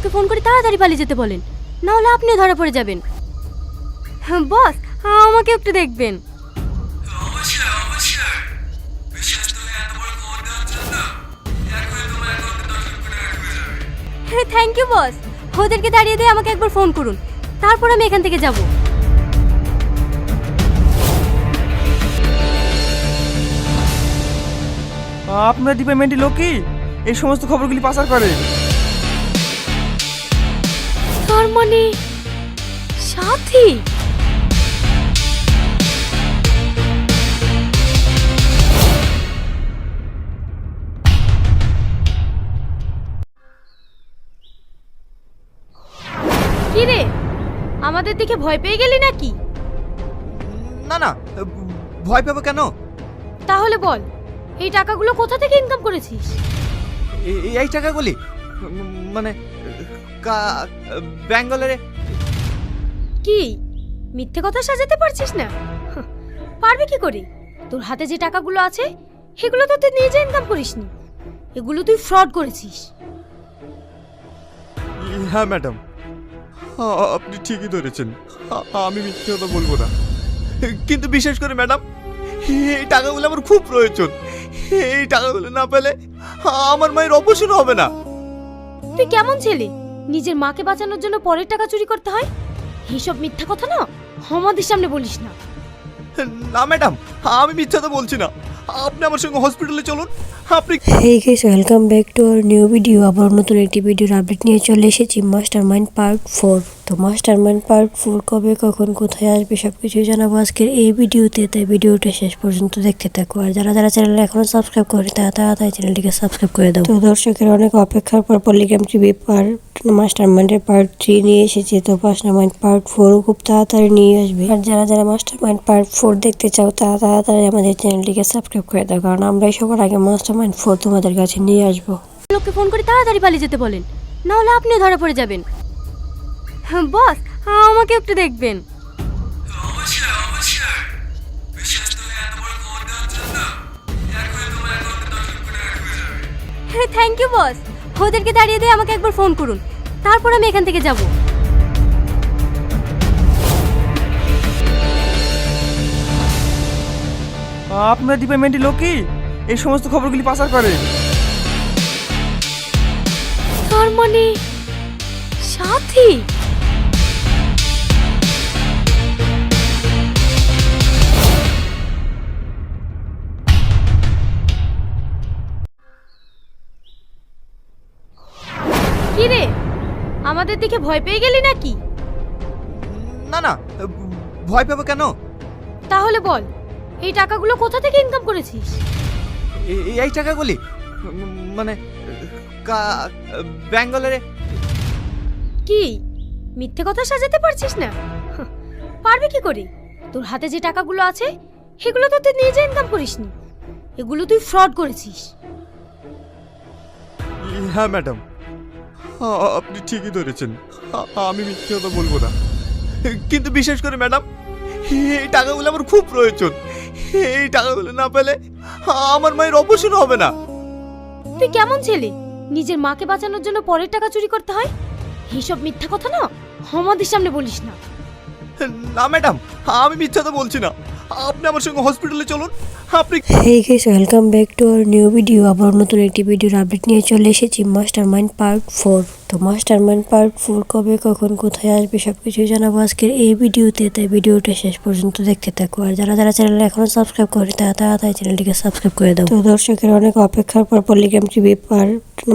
লোককে ফোন করে তাড়াতাড়ি পালিয়ে যেতে বলেন, না হলে আপনিও ধরা পড়ে যাবেন। বস, আমাকে একটু দেখবেন। Thank you boss. ওদেরকে দাঁড়িয়ে দিয়ে আমাকে একবার ফোন করুন, তারপর আমি এখান থেকে যাব। আপনার ডিপার্টমেন্টের লোকই এই সমস্ত খবরগুলি পাচার করে। তার মানে সাথী। কি রে, আমাদের দিকে ভয় পেয়ে গেলি নাকি? না না, ভয় পাবো কেন? তাহলে বল, এই টাকাগুলো কোথা থেকে ইনকাম করেছিস? এই টাকাগুলি মানে ব্যাঙ্গালোরে। কি মিথ্যে কথা সাজাতে পারছিস না? পারবি কি করে? তোর হাতে যে টাকাগুলো আছে সেগুলো তো তুই নিজে ইনকাম করিসনি, এগুলো তুই ফ্রড করেছিস। হ্যাঁ ম্যাডাম, আপনি ঠিকই ধরেছেন, আমি মিথ্যে কথা বলবো না। কিন্তু বিশেষ করে ম্যাডাম, এই টাকাগুলো আমার খুব প্রয়োজন। এই টাকাগুলো না পেলে আমার মায়ের অপারেশন হবে না। তুই কেমন ছেলে, নিজের মাকে বাঁচানোর জন্য পরের টাকা চুরি করতে হয়? এইসব মিথ্যা কথা না আমাদের সামনে বলিস না। না ম্যাডাম, আমি মিথ্যে কথা বলছি না। আপনি আমার সঙ্গে হসপিটালে চলুন। আপনি hey guys, welcome back to our new video. আবার নতুন একটি ভিডিওর আপডেট নিয়ে চলে এসেছি মাস্টারমাইন্ড পার্ট 4। তো মাস্টারমাইন্ড পার্ট 4 কবে, কখন, কোথায় আসবে সবকিছু জানাবো আজকের এই ভিডিওতে, তাই ভিডিওটা শেষ পর্যন্ত দেখতে থাকো। আর যারা যারা চ্যানেলে এখনো সাবস্ক্রাইব করে তারা তাড়াতাড়ি চ্যানেলটিকে সাবস্ক্রাইব করে দাও। তো দর্শকের অনেক অপেক্ষার পর পলিগ্রাম টিভি মাস্টারমাইন্ডের পার্ট 3 নিয়ে এসেছে। তো মাস্টারমাইন্ড পার্ট 4 খুব তাড়াতাড়ি নিয়ে আসবে। আর যারা যারা মাস্টারমাইন্ড পার্ট 4 দেখতে চাও তারা তাড়াতাড়ি আমাদের চ্যানেলটিকে সাবস্ক্রাইব করে দাও, কারণ আমরাই সবার আগে মাস্টারমাইন্ড 4 তোমাদের কাছে নিয়ে আসবো। লোককে ফোন করে তাড়াতাড়ি পালিয়ে যেতে বলেন, না হলে আপনিও ধরা পড়ে যাবেন। বস, আমাকে একটু দেখবেন। Thank you boss. ওদেরকে দাঁড়িয়ে দিয়ে আমাকে একবার ফোন করুন, তারপর আমি এখান থেকে যাব। আপনার ডিপার্টমেন্টের লোকই এই সমস্ত খবরগুলি পাচার করে। তার মানে সাথী। কি রে, আমাদের দিকে ভয় পেয়ে গেলি নাকি? না না, ভয় পাবো কেন? তাহলে বল, এই টাকাগুলো কোথা থেকে ইনকাম করেছিস? এই টাকাগুলি মানে ব্যাঙ্গালোরে। কি মিথ্যে কথা সাজাতে পারছিস না? পারবি কি করে? তোর হাতে যে টাকাগুলো আছে সেগুলো তো তুই নিজে ইনকাম করিসনি, এগুলো তুই ফ্রড করেছিস। হ্যাঁ ম্যাডাম, আপনি ঠিকই ধরেছেন, আমি মিথ্যে কথা বলবো না। কিন্তু বিশেষ করে ম্যাডাম, এই টাকাগুলো আমার খুব প্রয়োজন। এই টাকাগুলো না পেলে আমার মায়ের অপারেশন হবে না। তুই কেমন ছেলে, নিজের মাকে বাঁচানোর জন্য পরের টাকা চুরি করতে হয়? এইসব মিথ্যা কথা না আমাদের সামনে বলিস না। না ম্যাডাম, আমি মিথ্যে কথা বলছি না। আপনি আমার সঙ্গে হসপিটালে চলুন। আপনি hey guys, welcome back to our new video. আবার নতুন একটি ভিডিওর আপডেট নিয়ে চলে এসেছি মাস্টারমাইন্ড পার্ট 4। তো মাস্টারমাইন্ড পার্ট 4 কবে, কখন, কোথায় আসবে সবকিছু জানাবো আজকের এই ভিডিওতে, তাই ভিডিওটা শেষ পর্যন্ত দেখতে থাকো। আর যারা যারা চ্যানেলে এখনো সাবস্ক্রাইব করে তারা তাড়াতাড়ি চ্যানেলটিকে সাবস্ক্রাইব করে দাও। তো দর্শকের অনেক অপেক্ষার পর পলিগ্রাম টিভি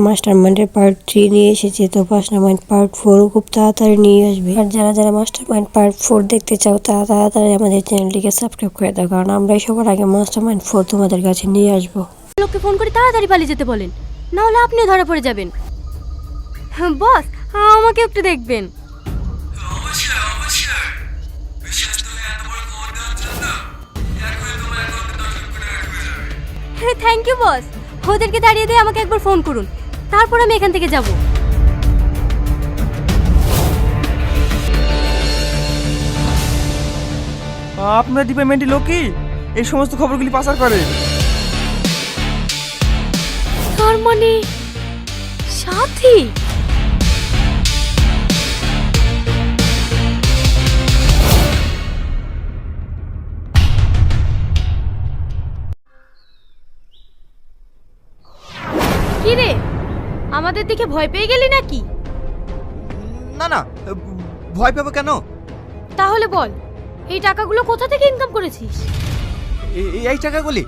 মাস্টারমাইন্ডের পার্ট 3 নিয়ে এসেছে। তো মাস্টারমাইন্ড পার্ট 4 খুব তাড়াতাড়ি নিয়ে আসবে। আর যারা যারা মাস্টারমাইন্ড পার্ট 4 দেখতে চাও তারা তাড়াতাড়ি আমাদের চ্যানেলটিকে সাবস্ক্রাইব করে দাও, কারণ আমরাই সবার আগে মাস্টারমাইন্ড 4 তোমাদের কাছে নিয়ে আসবো। লোককে ফোন করে তাড়াতাড়ি পালিয়ে যেতে বলেন, না হলে আপনিও ধরা পড়ে যাবেন। বস, আমাকে একটু দেখবেন। Thank you boss. ওদেরকে দাঁড়িয়ে দিয়ে আমাকে একবার ফোন করুন, তারপর আমি এখান থেকে যাব। আপনার ডিপার্টমেন্টের লোকই এই সমস্ত খবরগুলি পাচার করে। তার মানে সাথী। আমাদের দিকে ভয় পেয়ে গেলি নাকি? না না, ভয় পাবো কেন? তাহলে বল, এই টাকাগুলো কোথা থেকে ইনকাম করেছিস? এই টাকাগুলি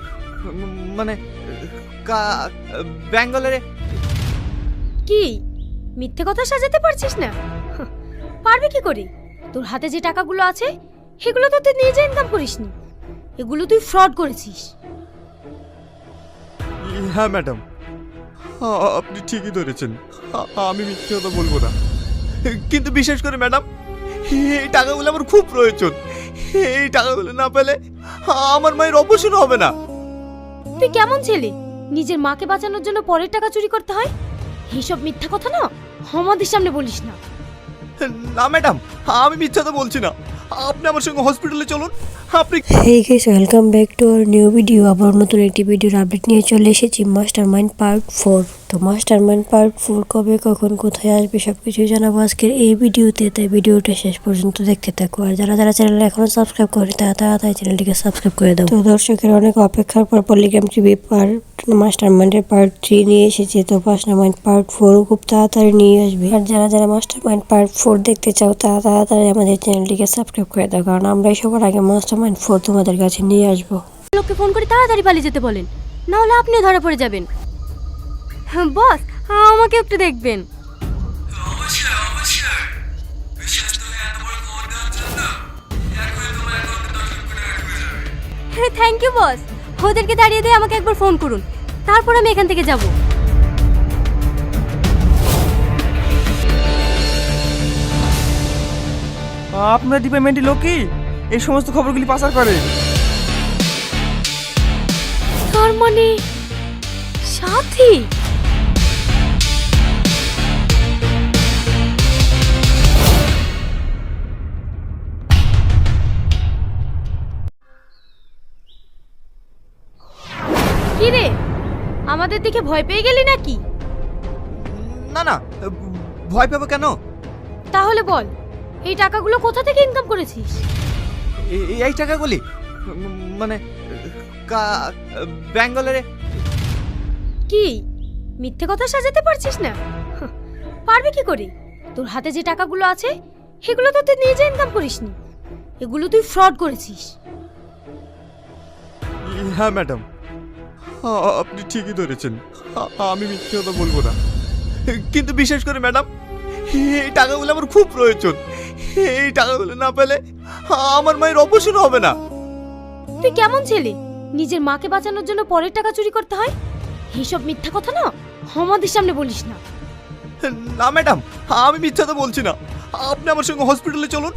মানে ব্যাঙ্গালোরে। কি মিথ্যে কথা সাজাতে পারছিস না? পারবি কি করে? তোর হাতে যে টাকাগুলো আছে সেগুলো তো তুই নিজে ইনকাম করিসনি, এগুলো তুই ফ্রড করেছিস। হ্যাঁ ম্যাডাম, আপনি ঠিকই ধরেছেন, আমি মিথ্যে কথা বলবো না। কিন্তু বিশেষ করে ম্যাডাম, এই টাকাগুলো আমার খুব প্রয়োজন। এই টাকাগুলো না পেলে আমার মায়ের অপারেশন হবে না। তুই কেমন ছেলে, নিজের মাকে বাঁচানোর জন্য পরের টাকা চুরি করতে হয়? এইসব মিথ্যা কথা না আমাদের সামনে বলিস না। না ম্যাডাম, আমি মিথ্যা কথা বলছি না। আপনি আমার সঙ্গে হসপিটালে চলুন। আপনি hey guys, welcome back to our new video. আবার নতুন একটি ভিডিওর আপডেট নিয়ে চলে এসেছি মাস্টারমাইন্ড পার্ট 4। তো মাস্টারমাইন্ড পার্ট 4 কবে কখন কোথায় আসবে সব কিছুই জানাবো আজকের এই ভিডিওতে, তাই ভিডিওটা শেষ পর্যন্ত দেখতে থাকো। আর যারা যারা চ্যানেল এখনো সাবস্ক্রাইব করে তাই চ্যানেলটিকে সাবস্ক্রাইব করে দাও। তো দর্শকের অনেক অপেক্ষার পর পলিগ্রাম টিভি মাস্টারমাইন্ডের পার্ট 3 নিয়ে এসেছে। তো মাস্টারমাইন্ড পার্ট 4 খুব তাড়াতাড়ি নিয়ে আসবে। আর যারা যারা মাস্টারমাইন্ড পার্ট 4 দেখতে চাও তারা তাড়াতাড়ি আমাদের চ্যানেলটিকে সাবস্ক্রাইব করে দাও, কারণ আমরাই সবার আগে মাস্টারমাইন্ড 4 তোমাদের কাছে নিয়ে আসবো। লোককে ফোন করে তাড়াতাড়ি পালিয়ে যেতে বলেন, না হলে আপনিও ধরা পড়ে যাবেন। বস, আমাকে একটু দেখবেন। থ্যাংক ইউ বস, ওদেরকে দাঁড়িয়ে দিয়ে আমাকে একবার ফোন করুন, তারপর আমি এখান থেকে যাব। আপনার ডিপার্টমেন্টের লোক কি এই সমস্ত খবরগুলি পাচার করে? তার মানে সাথী? কি রে, আমাদের দিকে ভয় পেয়ে গেলি নাকি? না না, ভয় পাবো কেন? তাহলে বল, এই টাকাগুলো কোথা থেকে ইনকাম করেছিস? এই টাকাগুলি মানে ব্যাঙ্গালোরে। কি মিথ্যে কথা সাজাতে পারছিস না? পারবি কি করে? তোর হাতে যে টাকাগুলো আছে সেগুলো তো তুই নিজে ইনকাম করিসনি, এগুলো তুই ফ্রড করেছিস। হ্যাঁ ম্যাডাম, আপনি ঠিকই ধরেছেন, আমি মিথ্যে কথা বলবো না। কিন্তু বিশেষ করে ম্যাডাম, এই টাকাগুলো আমার খুব প্রয়োজন। এই টাকাগুলো না পেলে আমার মায়ের অপারেশন হবে না। তুই কেমন ছেলে, নিজের মাকে বাঁচানোর জন্য পরের টাকা চুরি করতে হয়? এইসব মিথ্যা কথা না আমাদের সামনে বলিস না। না ম্যাডাম, আমি মিথ্যা কথা বলছি না। আপনি আমার সঙ্গে হসপিটালে চলুন।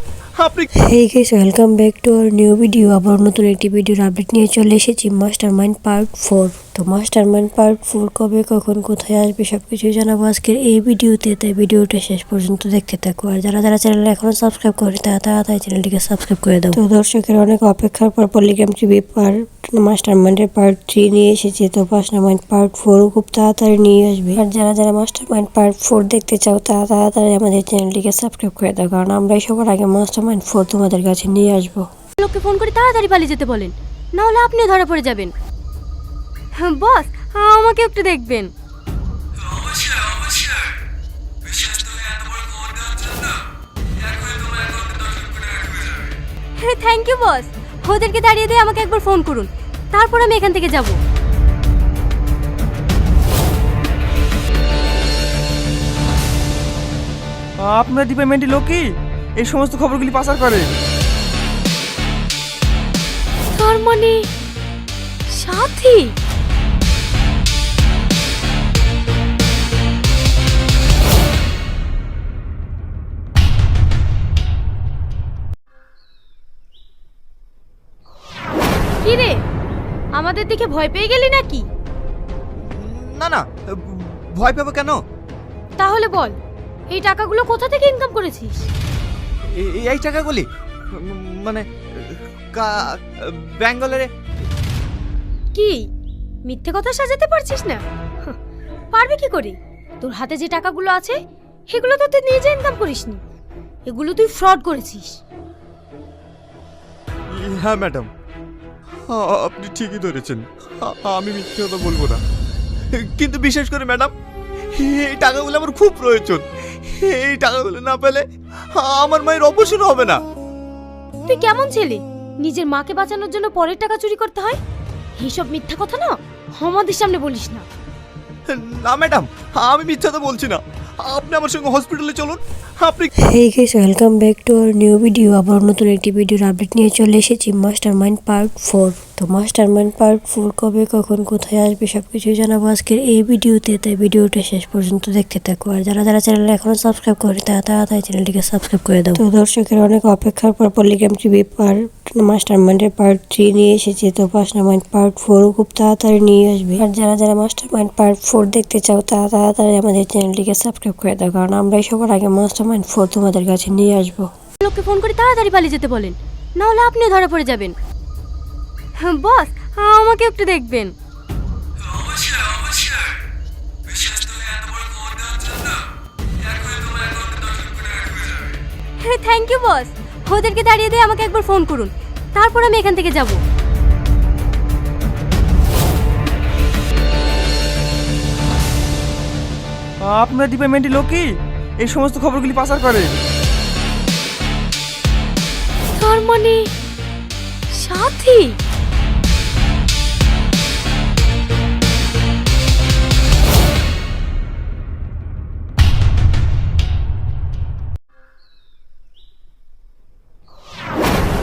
আপনি hey guys, welcome back to our new video. আবার নতুন একটি ভিডিওর আপডেট নিয়ে চলে এসেছি মাস্টারমাইন্ড পার্ট 4। তো মাস্টারমাইন্ড পার্ট 4 কবে কখন কোথায় আসবে সব কিছুই জানাবো আজকের এই ভিডিওতে, তাই ভিডিওটা শেষ পর্যন্ত দেখতে থাকো। আর যারা যারা চ্যানেল এখনো সাবস্ক্রাইব করে তাই চ্যানেলটিকে সাবস্ক্রাইব করে দাও। তো দর্শকের অনেক অপেক্ষার পর পলিগ্রাম টিভি মাস্টারমাইন্ডের পার্ট 3 নিয়ে এসেছে। তো মাস্টারমাইন্ড পার্ট 4 খুব তাড়াতাড়ি নিয়ে আসবে। আর যারা যারা মাস্টারমাইন্ড পার্ট 4 দেখতে চাও তারা তাড়াতাড়ি আমাদের চ্যানেলটিকে সাবস্ক্রাইব করে দাও, কারণ আমরাই সবার আগে মাস্টারমাইন্ড 4 তোমাদের কাছে নিয়ে আসবো। লোককে ফোন করে তাড়াতাড়ি পালিয়ে যেতে বলেন, না হলে আপনিও ধরা পড়ে যাবেন। বস, আমাকে একটু দেখবেন। থ্যাংক ইউ বস, ওদেরকে দাঁড়িয়ে দিয়ে আমাকে একবার ফোন করুন, তারপর আমি এখান থেকে যাব। আপনার ডিপার্টমেন্টের লোক কি এই সমস্ত খবরগুলি পাচার করে? তার মানে সাথী? কি রে, আমাদের দিকে ভয় পেয়ে গেলি নাকি? না না, ভয় পাবো কেন? তাহলে বল, এই টাকাগুলো কোথা থেকে ইনকাম করেছিস? এই টাকাগুলি মানে ব্যাঙ্গালোরে। কি মিথ্যে কথা সাজাতে পারছিস না? পারবি কি করে? তোর হাতে যে টাকাগুলো আছে সেগুলো তো তুই নিজে ইনকাম করিসনি, এগুলো তুই ফ্রড করেছিস। হ্যাঁ ম্যাডাম, আপনি ঠিকই ধরেছেন, আমি মিথ্যে কথা বলবো না। কিন্তু বিশেষ করে ম্যাডাম, এই টাকাগুলো আমার খুব প্রয়োজন। এই টাকাগুলো না পেলে আমার মায়ের অপারেশন হবে না। তুই কেমন ছেলে, নিজের মাকে বাঁচানোর জন্য পরের টাকা চুরি করতে হয়? এইসব মিথ্যা কথা না আমাদের সামনে বলিস না। না ম্যাডাম, আমি মিথ্যা তো বলছি না। আপনি আমার সঙ্গে হসপিটালে চলুন। আপনি hey guys, welcome back to our new video. আবার নতুন একটি ভিডিওর আপডেট নিয়ে চলে এসেছি মাস্টারমাইন্ড পার্ট 4। তো মাস্টারমাইন্ড পার্ট 4 কবে কখন কোথায় আসবে সবকিছুই জানাবো আজকের এই ভিডিওতে, তাই ভিডিওটা শেষ পর্যন্ত দেখতে থাকো। আর যারা যারা চ্যানেলে এখনো সাবস্ক্রাইব করে তারা তাড়াতাড়ি চ্যানেলটিকে সাবস্ক্রাইব করে দাও। তো দর্শকের অনেক অপেক্ষার পর পলিগ্রাম টিভি মাস্টারমাইন্ডের পার্ট 3 নিয়ে এসেছে। তো মাস্টারমাইন্ড পার্ট 4 খুব তাড়াতাড়ি নিয়ে আসবে। আর যারা যারা মাস্টারমাইন্ড পার্ট 4 দেখতে চাও তারা তাড়াতাড়ি আমাদের চ্যানেলটিকে সাবস্ক্রাইব করে দাও, কারণ আমরাই সবার আগে মাস্টারমাইন্ড 4 তোমাদের কাছে নিয়ে আসবো। লোককে ফোন করে তাড়াতাড়ি পালিয়ে যেতে বলেন, না হলে আপনিও ধরা পড়ে যাবেন। বস, আমাকে একটু দেখবেন। Thank you boss. ওদেরকে দাঁড়িয়ে দিয়ে আমাকে একবার ফোন করুন, তারপর আমি এখান থেকে যাব। আপনার ডিপার্টমেন্টের লোকই এই সমস্ত খবরগুলি পাচার করে। তার মানে সাথী?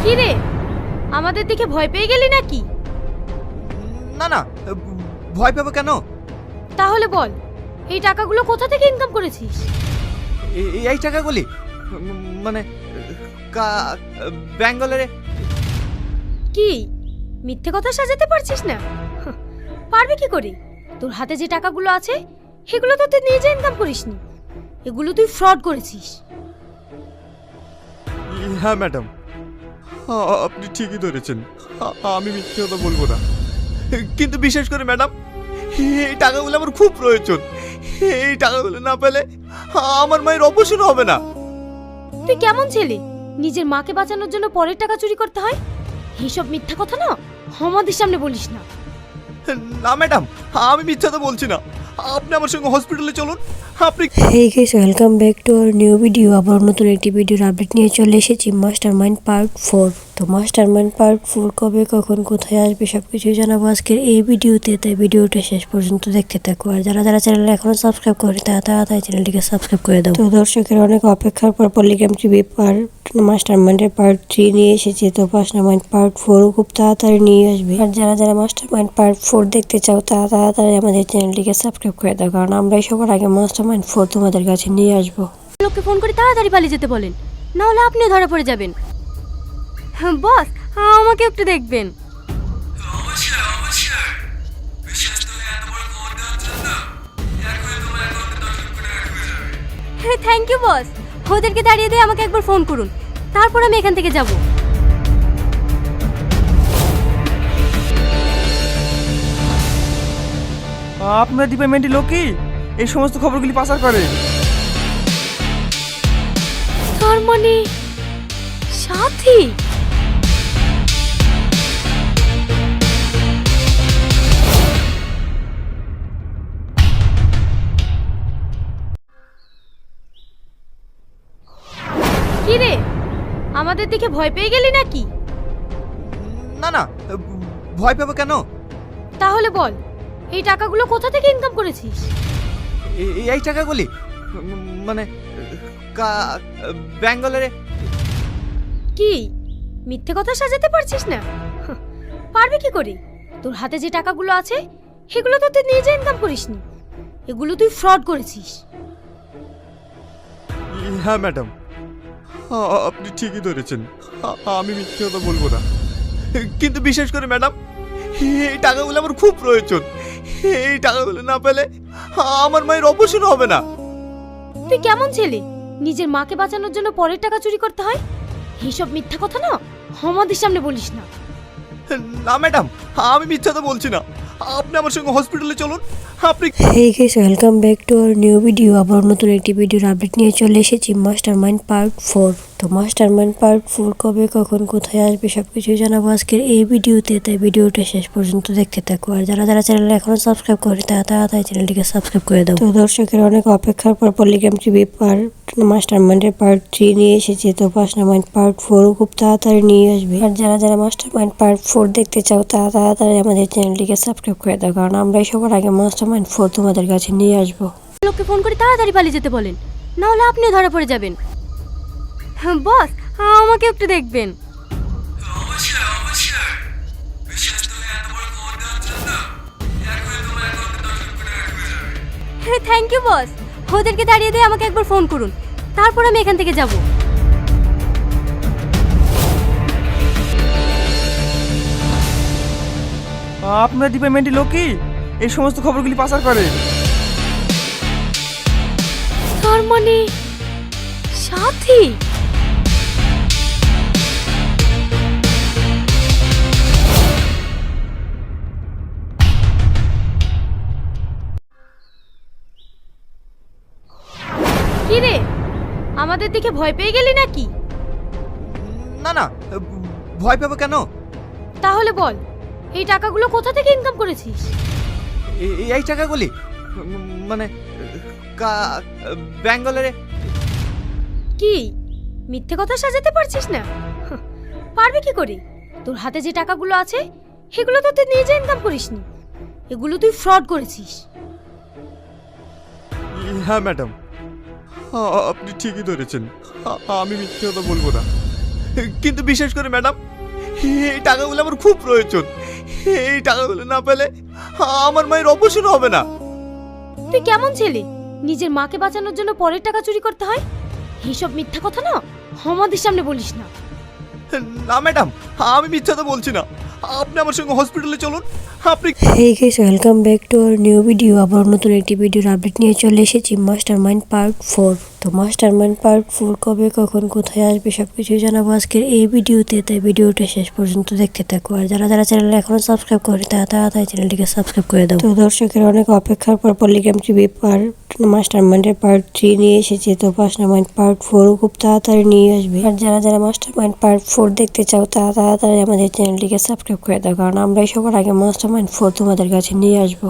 কি রে, আমাদের দিকে ভয় পেয়ে গেলি নাকি? না না, ভয় পাবো কেন? তাহলে বল, এই টাকাগুলো কোথা থেকে ইনকাম করেছিস? এই টাকাগুলি মানে ব্যাঙ্গালোরে। কি মিথ্যে কথা সাজাতে পারছিস না? পারবি কি করে? তোর হাতে যে টাকাগুলো আছে সেগুলো তো তুই নিজে ইনকাম করিসনি, এগুলো তুই ফ্রড করেছিস। হ্যাঁ ম্যাডাম, আপনি ঠিকই ধরেছেন। আমি মিথ্যে কথা বলবো না। কিন্তু বিশেষ করে ম্যাডাম, এই টাকাগুলো আমার খুব প্রয়োজন। এই টাকাগুলো না পেলে আমার মায়ের অপারেশন হবে না। তুই কেমন ছেলে, নিজের মাকে বাঁচানোর জন্য পরের টাকা চুরি করতে হয়? এইসব মিথ্যা কথা না আমাদের সামনে বলিস না। না ম্যাডাম, আমি মিথ্যা তো বলছি না। আপনি আমার সঙ্গে হসপিটালে চলুন। আপনি hey guys, welcome back to our new video. আবার নতুন একটি ভিডিওর আপডেট নিয়ে চলে এসেছি মাস্টারমাইন্ড পার্ট 4। তো মাস্টারমাইন্ড পার্ট 4 কবে কখন কোথায় আসবে সবকিছুই জানাবো আজকের এই ভিডিওতে, তাই ভিডিওটা শেষ পর্যন্ত দেখতে থাকো। আর যারা যারা চ্যানেলে এখনো সাবস্ক্রাইব করে তারা তাড়াতাড়ি চ্যানেলটিকে সাবস্ক্রাইব করে দাও। তো দর্শকের অনেক অপেক্ষার পর পলিগ্রাম টিভি মাস্টারমাইন্ডের পার্ট 3 নিয়ে এসেছে। তো মাস্টারমাইন্ড পার্ট 4 খুব তাড়াতাড়ি নিয়ে আসবে। আর যারা যারা মাস্টারমাইন্ড পার্ট 4 দেখতে চাও তারা তাড়াতাড়ি আমাদের চ্যানেলটিকে সাবস্ক্রাইব করে দাও, কারণ আমরাই সবার আগে মাস্টারমাইন্ড 4 তোমাদের কাছে নিয়ে আসবো। লোককে ফোন করে তাড়াতাড়ি পালিয়ে যেতে বলেন, না হলে আপনিও ধরা পড়ে যাবেন। বস, আমাকে একটু দেখবেন। Thank you boss. ওদেরকে দাঁড়িয়ে দিয়ে আমাকে একবার ফোন করুন, তারপর আমি এখান থেকে যাব। আপনার ডিপার্টমেন্টের লোকই এই সমস্ত খবরগুলি পাচার করে। তার মানে সাথী? কি রে, আমাদের দিকে ভয় পেয়ে গেলি নাকি? না না, ভয় পাবো কেন? তাহলে বল, এই টাকাগুলো কোথা থেকে ইনকাম করেছিস? এই টাকাগুলি মানে ব্যাঙ্গালোরে। কি মিথ্যে কথা সাজাতে পারছিস না? পারবি কি করে? তোর হাতে যে টাকাগুলো আছে সেগুলো তো তুই নিজে ইনকাম করিসনি, এগুলো তুই ফ্রড করেছিস। হ্যাঁ ম্যাডাম, আপনি ঠিকই ধরেছেন। আমি মিথ্যে কথা বলবো না। কিন্তু বিশেষ করে ম্যাডাম, এই টাকাগুলো আমার খুব প্রয়োজন। এই টাকাগুলো না পেলে আমার মায়ের অপারেশন হবে না। তুই কেমন ছেলে, নিজের মাকে বাঁচানোর জন্য পরের টাকা চুরি করতে হয়? এইসব মিথ্যা কথা না আমাদের সামনে বলিস না। না ম্যাডাম, আমি মিথ্যা তো বলছি না। আপনি আমার সঙ্গে হসপিটালে চলুন। আপনি এই guys, welcome back to our new video. আবার নতুন একটি ভিডিওর আপডেট নিয়ে চলে এসেছি মাস্টার মাইন্ড পার্ট 4। তো মাস্টার মাইন্ড পার্ট 4 কবে কখন কোথায় আসবে সবকিছুই জানাবো আজকের এই ভিডিওতে, তাই ভিডিওটা শেষ পর্যন্ত দেখতে থাকো। আর যারা যারা চ্যানেল এখনো সাবস্ক্রাইব করে তারা তাড়াতাড়ি চ্যানেলটিকে সাবস্ক্রাইব করে দাও। তো দর্শকের অনেক অপেক্ষার পর পলিগ্রাম টিভি মাস্টার মাইন্ডের পার্ট 3 নিয়ে এসেছে। তো মাস্টার মাইন্ড পার্ট 4 খুব তাড়াতাড়ি নিয়ে আসবে। আর যারা যারা মাস্টার মাইন্ড পার্ট 4 দেখতে চাও তারা তাড়াতাড়ি আমাদের চ্যানেলটিকে সাবস্ক্রাইব করে দাও, কারণ আমরাই সবার আগে মাস্টার মাইন্ড 4 তোমাদের কাছে নিয়ে আসবো। লোককে ফোন করে তাড়াতাড়ি পালিয়ে যেতে বলেন, না হলে আপনিও ধরা পড়ে যাবেন। বস, আমাকে একটু দেখবেন। Thank you boss. ওদেরকে দাঁড়িয়ে দিয়ে আমাকে একবার ফোন করুন, তারপর আমি এখান থেকে যাব। আপনার ডিপার্টমেন্টের লোক কি এই সমস্ত খবরগুলি পাচার করে? তার মানে সাথী? কি রে, আমাদের দিকে ভয় পেয়ে গেলি নাকি? না না, ভয় পাবো কেন? তাহলে বল, এই টাকাগুলো কোথা থেকে ইনকাম করেছিস? এই টাকাগুলি মানে ব্যাঙ্গালোরে। কি মিথ্যে কথা সাজাতে পারছিস না? পারবি কি করে? তোর হাতে যে টাকাগুলো আছে সেগুলো তো তুই নিজে ইনকাম করিসনি, এগুলো তুই ফ্রড করেছিস। হ্যাঁ ম্যাডাম, আপনি ঠিকই ধরেছেন। আমি মিথ্যে কথা বলবো না, কিন্তু বিশেষ করে ম্যাডাম এই টাকাগুলো আমার খুব প্রয়োজন। এই টাকাগুলো না পেলে আমার মায়ের অপারেশন হবে না। তুই কেমন ছেলে, নিজের মাকে বাঁচানোর জন্য পরের টাকা চুরি করতে হয়? এইসব মিথ্যা কথা না আমাদের সামনে বলিস না। না ম্যাডাম, আমি মিথ্যে কথা বলছি না। আপনি আমার সঙ্গে হসপিটালে চলুন। আপনি এই guys, welcome back to our new video. আবার নতুন একটি ভিডিওর আপডেট নিয়ে চলে এসেছি মাস্টার মাইন্ড পার্ট 4। তো মাস্টার মাইন্ড পার্ট 4 কবে কখন কোথায় আসবে সবকিছুই জানাবো আজকের এই ভিডিওতে, তাই ভিডিওটা শেষ পর্যন্ত দেখতে থাকো। আর যারা যারা চ্যানেল এখনো সাবস্ক্রাইব করে তারা তাড়াতাড়ি চ্যানেলটিকে সাবস্ক্রাইব করে দাও। তো দর্শকের অনেক অপেক্ষার পর পলিগ্রাম টিভি মাস্টার মাইন্ডের পার্ট 3 নিয়ে এসেছে। তো মাস্টার মাইন্ড পার্ট 4 খুব তাড়াতাড়ি নিয়ে আসবে। আর যারা যারা মাস্টার মাইন্ড পার্ট 4 দেখতে চাও তারা তাড়াতাড়ি আমাদের চ্যানেলটিকে সাবস্ক্রাইব করে দাও, কারণ আমরাই সবার আগে মাস্টার মাইন্ড 4 তোমাদের কাছে নিয়ে আসবো।